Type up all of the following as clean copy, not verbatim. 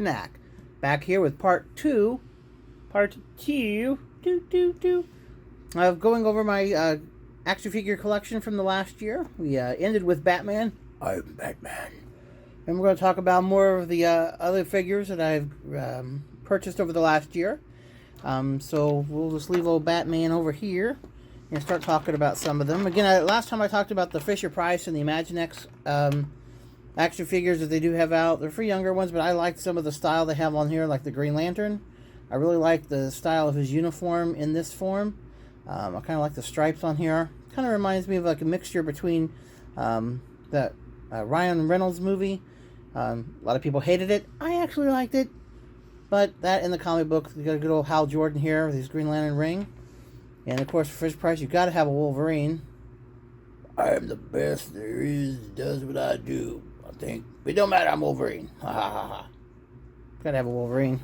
knack. Back here with part two of going over my action figure collection from the last year. We ended with Batman. I'm Batman. And we're going to talk about more of the other figures that I've purchased over the last year. So we'll just leave old Batman over here and start talking about some of them. Again, last time I talked about the Fisher-Price and the Imaginext action figures that they do have out. They're for younger ones, but I like some of the style they have on here, like the Green Lantern. I really like the style of his uniform in this form. I kind of like the stripes on here. Kind of reminds me of like a mixture between that Ryan Reynolds movie. A lot of people hated it. I actually liked it. But that in the comic book, you got a good old Hal Jordan here with his Green Lantern ring. And of course, for Fisher-Price, you got to have a Wolverine. I am the best there is, does what I do. I think. But it don't matter, I'm Wolverine. Ha ha ha ha. Gotta have a Wolverine.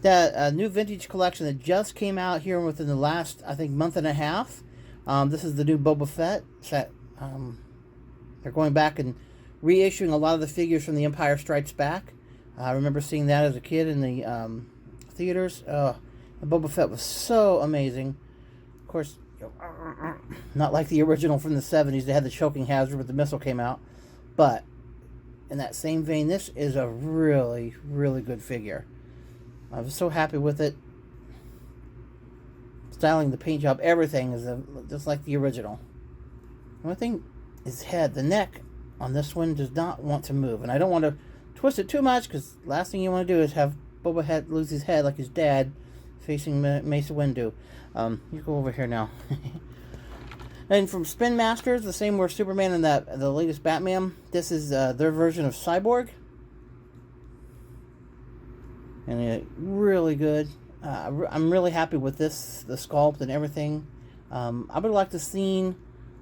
That new vintage collection that just came out here within the last, I think, month and a half. This is the new Boba Fett set. They're going back and reissuing a lot of the figures from The Empire Strikes Back. I remember seeing that as a kid in the theaters. Boba Fett was so amazing. Of course, not like the original from the 70s. They had the choking hazard, but the missile came out. But in that same vein, this is a really, really good figure. I was so happy with it. Styling, the paint job, everything is just like the original. The only thing is head. The neck on this one does not want to move. And I don't want to twist it too much, because last thing you want to do is have Boba Fett lose his head like his dad facing Mace Windu. You go over here now. And from Spin Masters, the same where Superman and the latest Batman. This is their version of Cyborg. And really good. I'm really happy with this, the sculpt and everything. I would like to see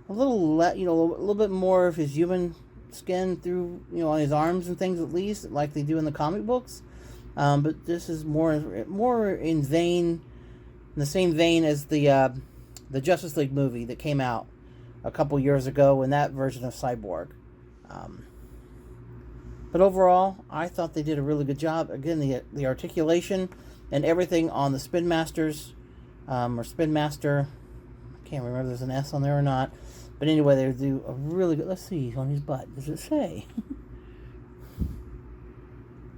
a little bit more of his human skin through, on his arms and things, at least, like they do in the comic books. But this is more in the same vein as the Justice League movie that came out a couple years ago, in that version of Cyborg. But overall, I thought they did a really good job. Again, the articulation and everything on the Spin Masters, or Spin Master. I can't remember if there's an S on there or not. But anyway, they do a really good... Let's see, on his butt. Does it say?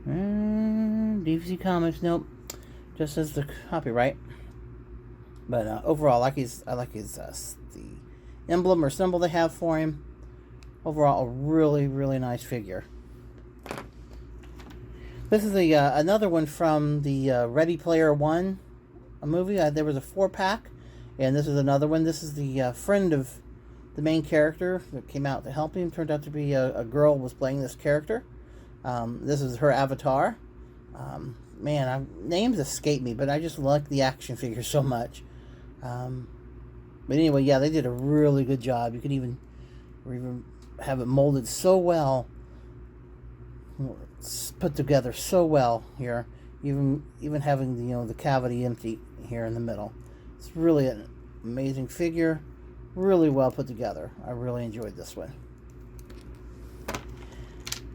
DC Comics, nope. Just says the copyright. But overall, I like his the emblem or symbol they have for him. Overall, a really, really nice figure. This is another one from the Ready Player One movie. There was a 4-pack, and this is another one. This is the friend of the main character that came out to help him. Turned out to be a girl was playing this character. This is her avatar. Names escape me, but I just like the action figure so much. But anyway, yeah, they did a really good job. You could even have it molded so well, put together so well here. Even having the cavity empty here in the middle. It's really an amazing figure. Really well put together. I really enjoyed this one.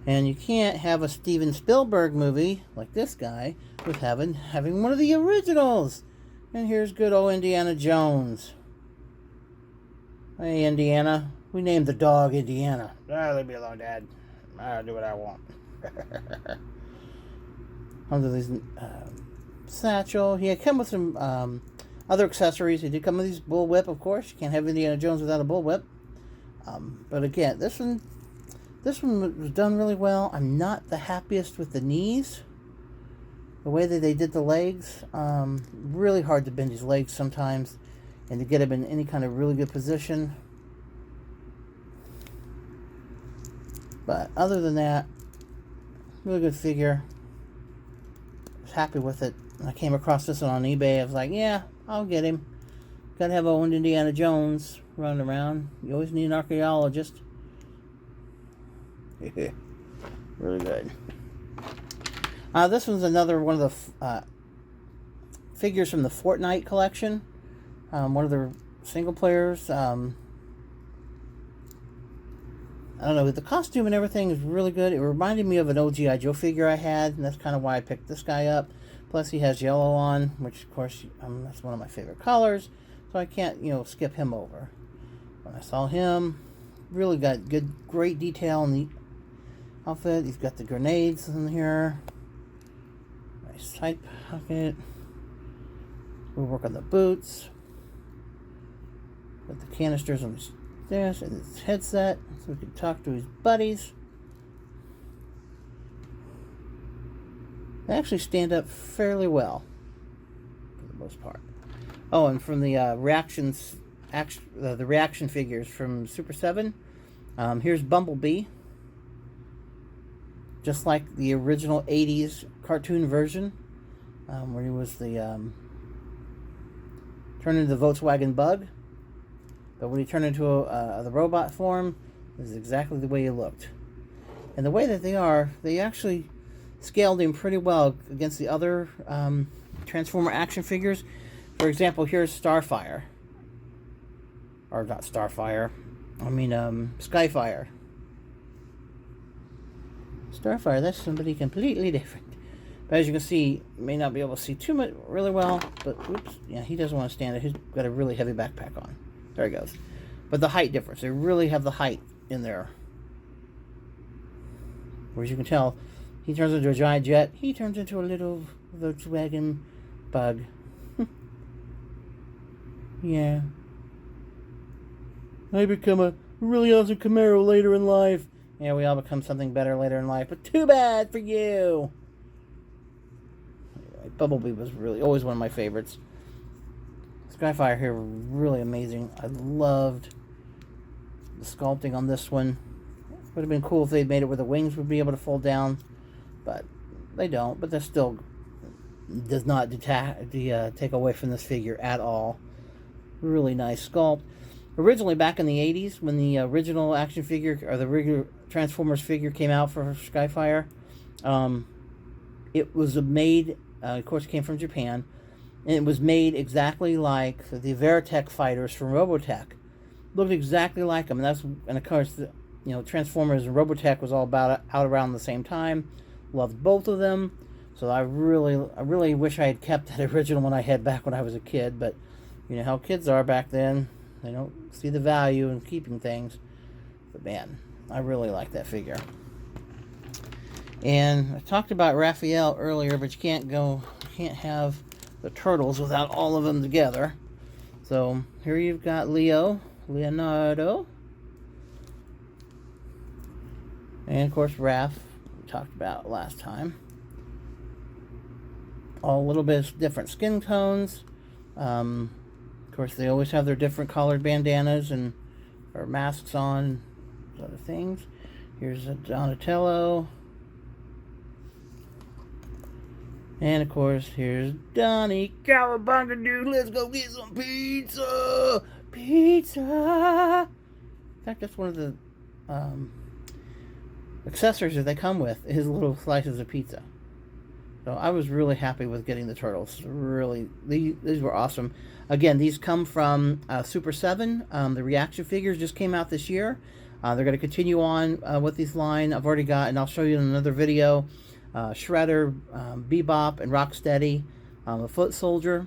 And you can't have a Steven Spielberg movie like this guy with having one of the originals. And here's good old Indiana Jones. Hey, Indiana. We named the dog Indiana. Leave me alone, Dad. I'll do what I want. Under these satchel. He had come with some other accessories. He did come with his bullwhip, of course. You can't have Indiana Jones without a bullwhip. But again, this one was done really well. I'm not the happiest with the knees. The way that they did the legs. Really hard to bend his legs sometimes. And to get him in any kind of really good position. But other than that, really good figure. I was happy with it. I came across this one on eBay. I was like, yeah, I'll get him. Gotta have old Indiana Jones running around. You always need an archaeologist. Really good. This one's another one of the figures from the Fortnite collection. One of the single players. I don't know, the costume and everything is really good. It reminded me of an old G.I. Joe figure I had, and that's kind of why I picked this guy up. Plus, he has yellow on, which, of course, that's one of my favorite colors, so I can't, skip him over. When I saw him, really got great detail in the outfit. He's got the grenades in here. Nice side pocket. We'll work on the boots. Got the canisters on his desk and his headset, so we can talk to his buddies. They actually stand up fairly well, for the most part. Oh, and from the the reaction figures from Super 7, here's Bumblebee. Just like the original 80s cartoon version, where he was the turned into the Volkswagen Bug. But when he turned into the robot form, this is exactly the way he looked. And the way that they actually scaled him pretty well against the other Transformer action figures. For example, here's Starfire. Or not Starfire. Skyfire. Starfire, that's somebody completely different. But as you can see, you may not be able to see too much really well, but oops, yeah, he doesn't want to stand it. He's got a really heavy backpack on. There he goes. But the height difference, they really have the height in there. Whereas you can tell, he turns into a giant jet, he turns into a little Volkswagen Bug. Yeah. I become a really awesome Camaro later in life. Yeah, we all become something better later in life, but too bad for you. Anyway, Bumblebee was really always one of my favorites. Skyfire here, really amazing. I loved the sculpting on this one. Would have been cool if they'd made it where the wings would be able to fold down, but they don't. But that still does not take away from this figure at all. Really nice sculpt. Originally, back in the 80s, when the original action figure, or the regular Transformers figure came out for Skyfire, it was made, of course, it came from Japan, and it was made exactly like the Veritech fighters from Robotech. Looked exactly like them, and of course, Transformers and Robotech was all out around the same time. Loved both of them, so I really wish I had kept that original one I had back when I was a kid, but you know how kids are back then. They don't see the value in keeping things. But man, I really like that figure. And I talked about Raphael earlier, but you can't have the turtles without all of them together. So here you've got Leonardo. And of course Raph, we talked about last time. All a little bit different skin tones. Of course, they always have their different colored bandanas or masks on, other things. Here's a Donatello. And of course, here's Donnie. Cowabunga, dude, let's go get some pizza! Pizza! In fact, that's one of the accessories that they come with, his little slices of pizza. So I was really happy with getting the turtles. Really, these were awesome. Again, these come from Super 7. The reaction figures just came out this year. They're going to continue on with this line. I've already got, and I'll show you in another video, Shredder, Bebop, and Rocksteady, a Foot Soldier.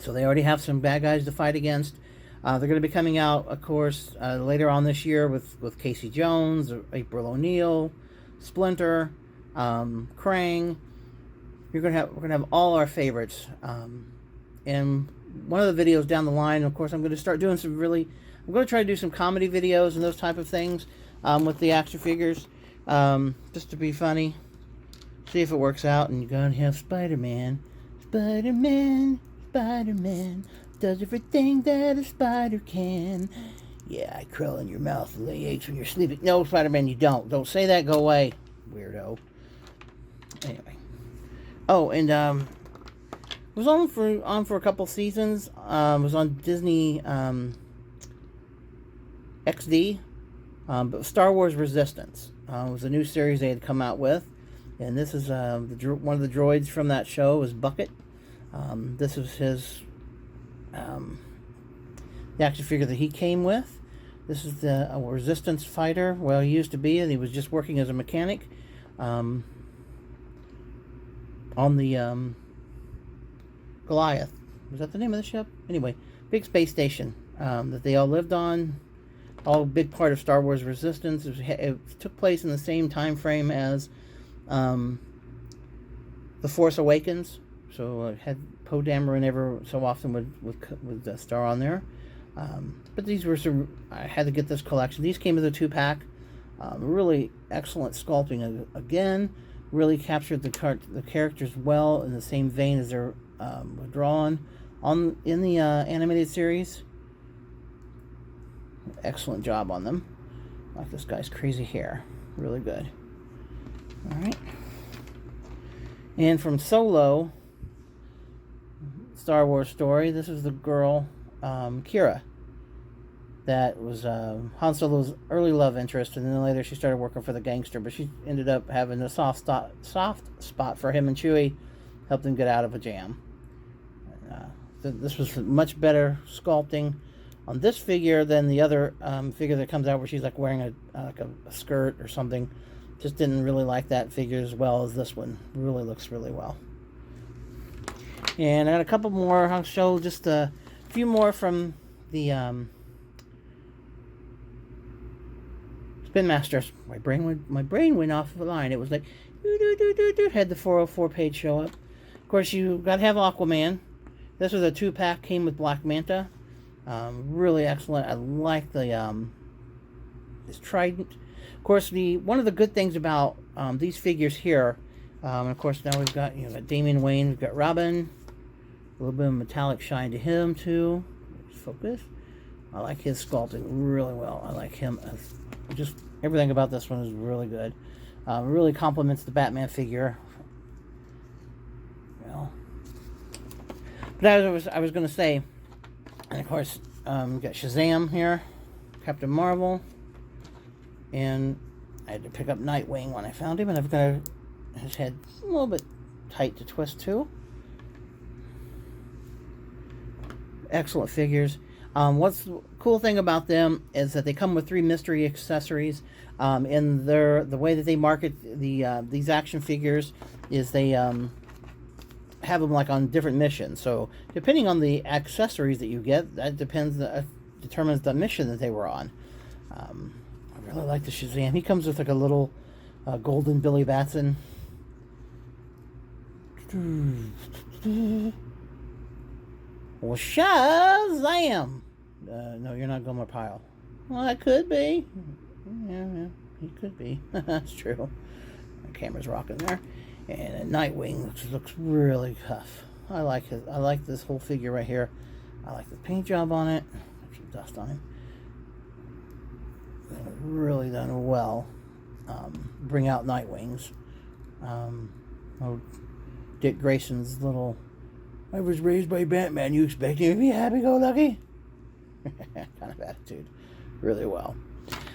So they already have some bad guys to fight against. They're going to be coming out, of course, later on this year with Casey Jones, April O'Neil, Splinter, Krang. We're gonna have all our favorites, and one of the videos down the line, of course, I'm going to start doing I'm going to try to do some comedy videos and those type of things with the action figures, just to be funny. See if it works out. And you're gonna have Spider-Man does everything that a spider can. Yeah, I crawl in your mouth and lay eggs when you're sleeping. No, Spider-Man, you don't. Don't say that. Go away, weirdo. Anyway. Oh, and it was on for a couple seasons. It was on Disney XD, but Star Wars Resistance was a new series they had come out with, and this is one of the droids from that show was Bucket. This was his the action figure that he came with. This is the Resistance fighter. Well, he used to be, and he was just working as a mechanic on the Goliath. Was that the name of the ship? Anyway, big space station that they all lived on. All a big part of Star Wars Resistance. It took place in the same time frame as The Force Awakens. So it had Poe Dameron ever so often would star on there. But these were some. I had to get this collection. These came as a 2-pack. Really excellent sculpting again. Really captured the characters well in the same vein as they're drawn in the animated series. Excellent job on them. Like this guy's crazy hair. Really good. Alright. And from Solo, Star Wars story, this is the girl, Kira. That was Han Solo's early love interest, and then later she started working for the gangster, but she ended up having a soft spot for him, and Chewie helped him get out of a jam. This was much better sculpting on this figure than the other figure that comes out where she's like wearing a skirt or something. Just didn't really like that figure as well as this one. Really looks really well. And I got a couple more. I'll show just a few more from the Spin Masters. My brain went off the line. It was like had the 404 page show up. Of course, you got to have Aquaman. This was a 2-pack. Came with Black Manta. Really excellent. I like the his trident. Of course, one of the good things about these figures here, of course, now we've got Damian Wayne, we've got Robin, a little bit of metallic shine to him too. Focus. I like his sculpting really well. I like him. Just everything about this one is really good. Really complements the Batman figure. Well, but as I was going to say, and of course, we've got Shazam here, Captain Marvel. And I had to pick up Nightwing when I found him, and I've got his head a little bit tight to twist too. Excellent figures. What's the cool thing about them is that they come with 3 mystery accessories. In the way that they market these action figures is they have them like on different missions. So depending on the accessories that you get, that determines the mission that they were on. I really like the Shazam. He comes with like a little golden Billy Batson. Well, Shazam! No, you're not Gomer Pyle. Well, that could be. Yeah, he could be. That's true. The camera's rocking there. And Nightwing looks really tough. I like this whole figure right here. I like the paint job on it. Some dust on him. Really done well. Bring out Nightwings. Dick Grayson's little, I was raised by Batman, you expect me to be happy-go-lucky? kind of attitude. Really well.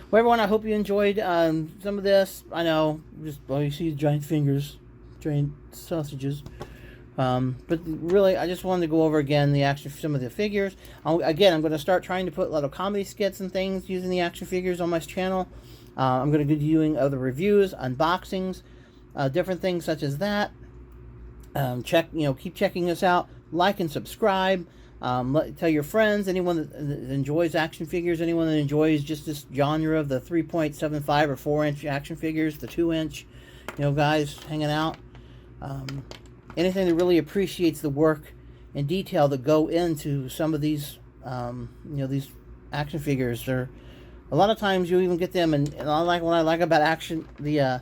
Well, everyone, I hope you enjoyed some of this. I know, you see giant fingers, giant sausages. But really, I just wanted to go over again some of the figures. I'm going to start trying to put little comedy skits and things using the action figures on my channel. I'm going to be doing other reviews, unboxings, different things such as that. Keep checking us out. Like and subscribe. Tell your friends, anyone that enjoys action figures, anyone that enjoys just this genre of the 3.75 or 4-inch action figures, the 2-inch, guys hanging out. Anything that really appreciates the work and detail that go into some of these, these action figures. They're a lot of times you even get them, and what I like about the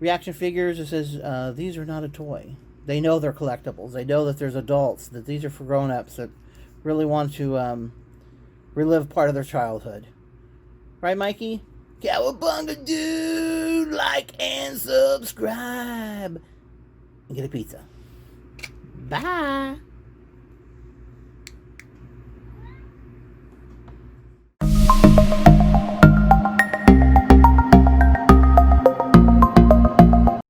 reaction figures, it says these are not a toy. They know they're collectibles. They know that there's adults, that these are for grown-ups that really want to relive part of their childhood. Right, Mikey? Cowabunga, dude! Like and subscribe. And get a pizza. Bye.